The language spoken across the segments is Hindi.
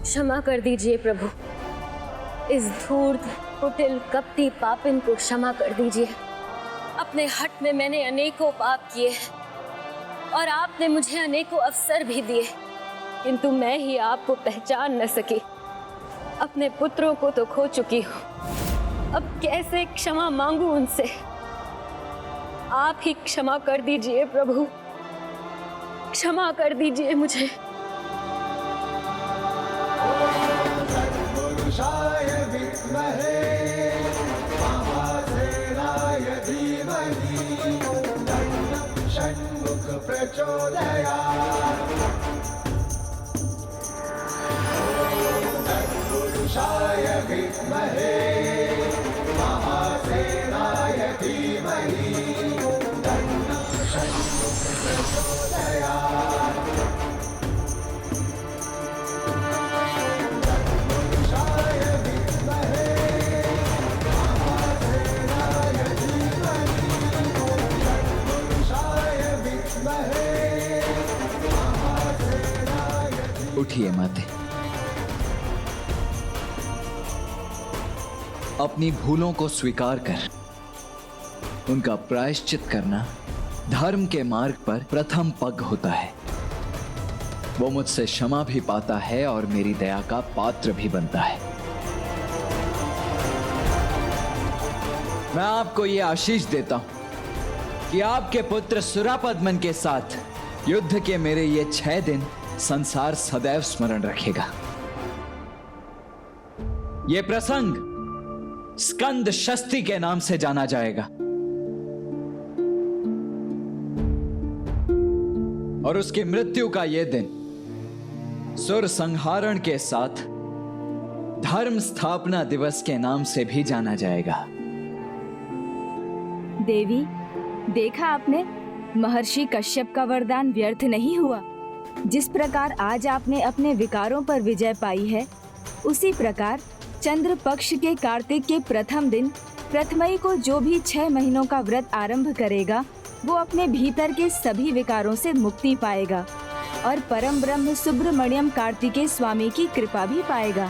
क्षमा कर दीजिए प्रभु, इस धूर्त कुटिल कपटी पापिन को क्षमा कर दीजिए। अपने हट में मैंने अनेकों पाप किए और आपने मुझे अनेकों अवसर भी दिए, किंतु मैं ही आपको पहचान न सकी। अपने पुत्रों को तो खो चुकी हूँ, अब कैसे क्षमा मांगू उनसे। आप ही क्षमा कर दीजिए प्रभु, क्षमा कर दीजिए मुझे। सद्गुरुशाय विद्महे महासेनाय धीमहि तन्नः षण्मुख प्रचोदयात्। सद्गुरुशाय विद्महे महासेनाय धीमहि तन्नः षण्मुख प्रचोदयात्। उठिए माते, अपनी भूलों को स्वीकार कर उनका प्रायश्चित करना धर्म के मार्ग पर प्रथम पग होता है। वो मुझसे क्षमा भी पाता है और मेरी दया का पात्र भी बनता है। मैं आपको ये आशीष देता हूं कि आपके पुत्र सुरापद्मन के साथ युद्ध के मेरे ये 6 दिन संसार सदैव स्मरण रखेगा। यह प्रसंग स्कंद शस्ति के नाम से जाना जाएगा और उसकी मृत्यु का यह दिन सुर संहारण के साथ धर्म स्थापना दिवस के नाम से भी जाना जाएगा। देवी, देखा आपने, महर्षि कश्यप का वरदान व्यर्थ नहीं हुआ। जिस प्रकार आज आपने अपने विकारों पर विजय पाई है, उसी प्रकार चंद्र पक्ष के कार्तिक के प्रथम दिन प्रथमई को जो भी 6 महीनों का व्रत आरंभ करेगा, वो अपने भीतर के सभी विकारों से मुक्ति पाएगा और परम ब्रह्म सुब्रमण्यम कार्तिकेय स्वामी की कृपा भी पाएगा।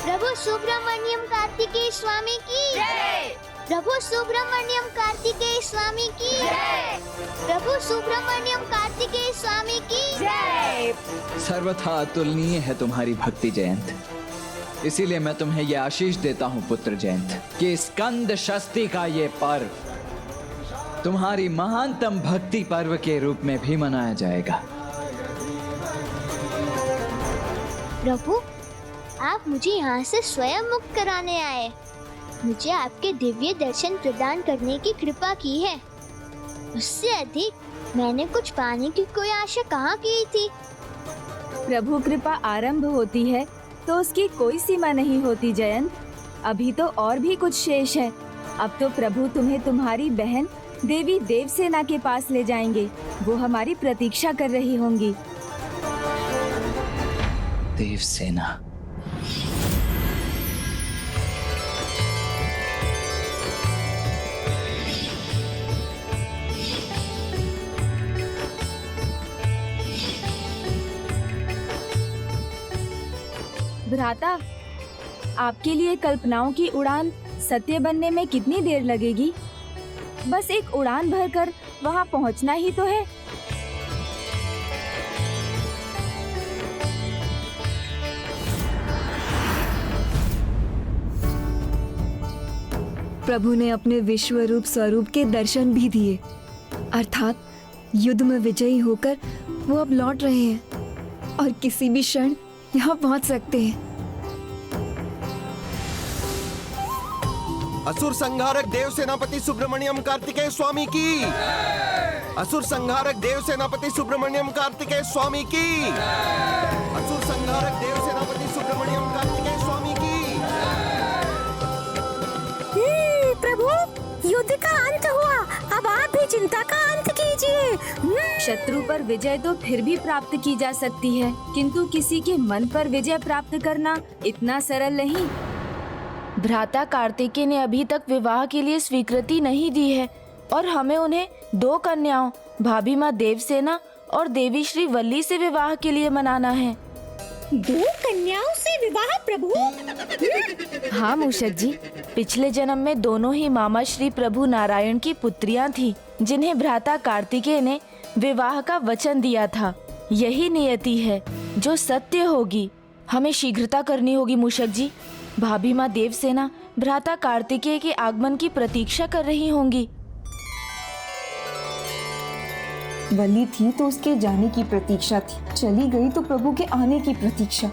प्रभु सुब्रमण्यम कार्तिकेय स्वामी की जय। प्रभु सुब्रमण्यम कार्तिकेय स्वामी की जय। प्रभु सुब्रमण्यम कार्तिकेय स्वामी की जय। सर्वथा अतुलनीय है तुम्हारी भक्ति जयंत, इसीलिए मैं तुम्हें यह आशीष देता हूं पुत्र जयंत कि स्कंद शस्ति का ये पर्व तुम्हारी महानतम भक्ति पर्व के रूप में भी मनाया जाएगा। प्रभु, आप मुझे यहाँ से स्वयं मुक्त कराने आए, मुझे आपके दिव्य दर्शन प्रदान करने की कृपा की है। उससे अधिक मैंने कुछ पाने की कोई आशा कहाँ की थी। प्रभु कृपा आरंभ होती है तो उसकी कोई सीमा नहीं होती जयंत। अभी तो और भी कुछ शेष है। अब तो प्रभु तुम्हें तुम्हारी बहन देवी देवसेना के पास ले जाएंगे। वो हमारी प्रतीक्षा कर रही होंगी। देवसेना, भ्राता, आपके लिए कल्पनाओं की उड़ान सत्य बनने में कितनी देर लगेगी? बस एक उड़ान भरकर वहां पहुंचना ही तो है। प्रभु ने अपने विश्व रूप स्वरूप के दर्शन भी दिए, अर्थात युद्ध में विजयी होकर वो अब लौट रहे हैं और किसी भी क्षण यहाँ पहुँच सकते हैं। असुर संहारक देव सेनापति सुब्रमण्यम कार्तिकेय स्वामी की। असुर संहारक देव सेनापति सुब्रमण्यम कार्तिकेय स्वामी की। असुर संहारक देव सेनापति सुब्रमण्यम कार्तिकेय स्वामी की। प्रभु, युद्ध का अंत हुआ, अब आप भी चिंता का अंत कीजिए। शत्रु पर विजय तो फिर भी प्राप्त की जा सकती है, किंतु किसी के मन पर विजय प्राप्त करना इतना सरल नहीं। भ्राता कार्तिकेय ने अभी तक विवाह के लिए स्वीकृति नहीं दी है और हमें उन्हें 2 कन्याओं भाभी माँ देवसेना और देवी श्री वल्ली से विवाह के लिए मनाना है। 2 कन्याओं से विवाह प्रभु? हाँ मूषक जी, पिछले जन्म में दोनों ही मामा श्री प्रभु नारायण की पुत्रियां थी, जिन्हें भ्राता कार्तिकेय ने विवाह का वचन दिया था। यही नियति है जो सत्य होगी। हमें शीघ्रता करनी होगी मूषक जी। भाभी माँ देवसेना भ्राता कार्तिकेय के आगमन की प्रतीक्षा कर रही होंगी। वल्ली थी तो उसके जाने की प्रतीक्षा थी, चली गई तो प्रभु के आने की प्रतीक्षा।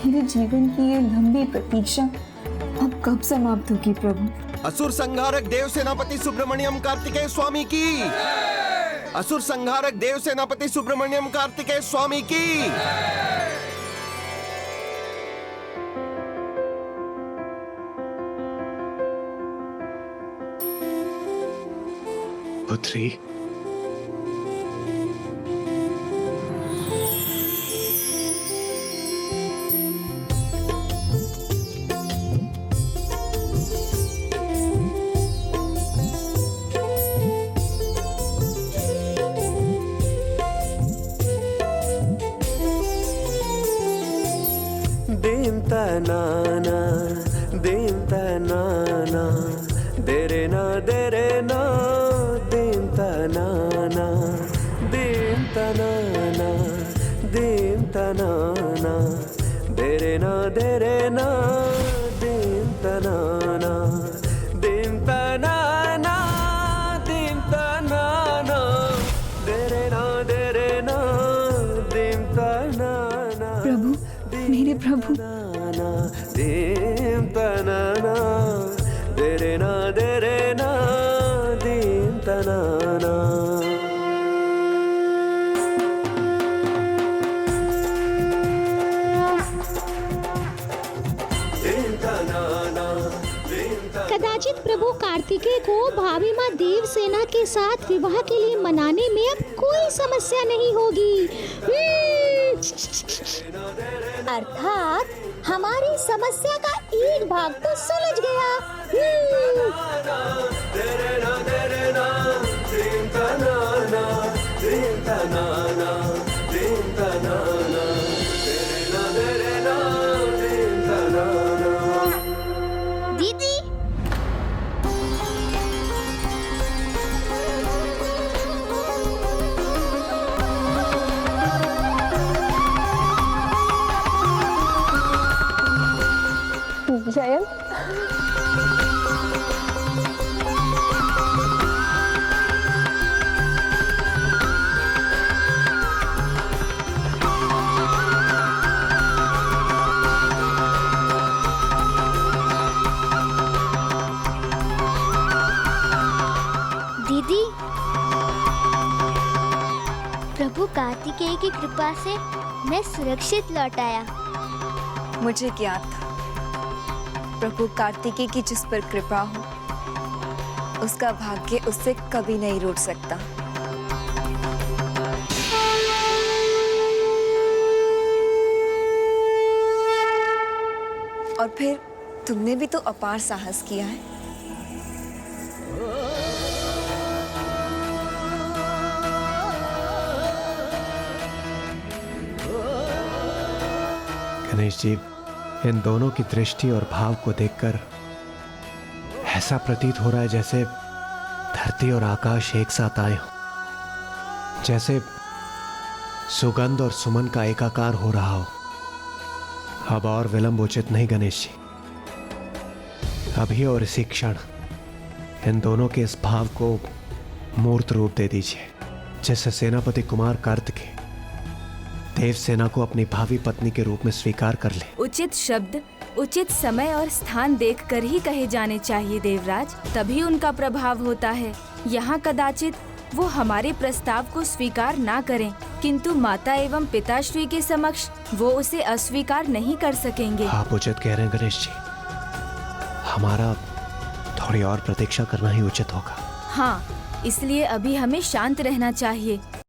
मेरे जीवन की ये लंबी प्रतीक्षा अब कब समाप्त होगी प्रभु? असुर संहारक देव सेनापति सुब्रमण्यम कार्तिकेय स्वामी की। असुर संहारक देव सेनापति सुब्रमण्यम कार्तिकेय स्वामी की। पुत्री, नाना दीमता नाना देरे ना दीमता नाना दीमता नाना दीमता नाना देरे ना दीमता नाना दीमता नाना दीमता नाना देरे ना दीमता नाना। प्रभु, मेरे प्रभु, दीम तनाना देरे ना दीम तनाना। कदाचित प्रभु कार्तिकेय को भाभी माँ देवसेना के साथ विवाह के लिए मनाने में अब कोई समस्या नहीं होगी। अर्थात हमारी समस्या का एक भाग तो सुलझ गया। दीदी, जयंत, दीदी, प्रभु कार्तिकेय की कृपा से मैं सुरक्षित लौट आया। मुझे ज्ञात था प्रभु कार्तिकेय की जिस पर कृपा हो उसका भाग्य उससे कभी नहीं रूठ सकता। और फिर तुमने भी तो अपार साहस किया है। गणेश जी, इन दोनों की दृष्टि और भाव को देखकर ऐसा प्रतीत हो रहा है जैसे धरती और आकाश एक साथ आए हो, जैसे सुगंध और सुमन का एकाकार हो रहा हो। अब और विलंब उचित नहीं गणेश जी, अभी और इसी क्षण इन दोनों के इस भाव को मूर्त रूप दे दीजिए, जिससे सेनापति कुमार कार्तिकेय देवसेना को अपनी भावी पत्नी के रूप में स्वीकार कर ले। उचित शब्द उचित समय और स्थान देखकर ही कहे जाने चाहिए देवराज, तभी उनका प्रभाव होता है। यहाँ कदाचित वो हमारे प्रस्ताव को स्वीकार ना करें, किंतु माता एवं पिताश्री के समक्ष वो उसे अस्वीकार नहीं कर सकेंगे। आप उचित कह रहे हैं गणेश जी, हमारा थोड़ी और प्रतीक्षा करना ही उचित होगा। हाँ, इसलिए अभी हमें शांत रहना चाहिए।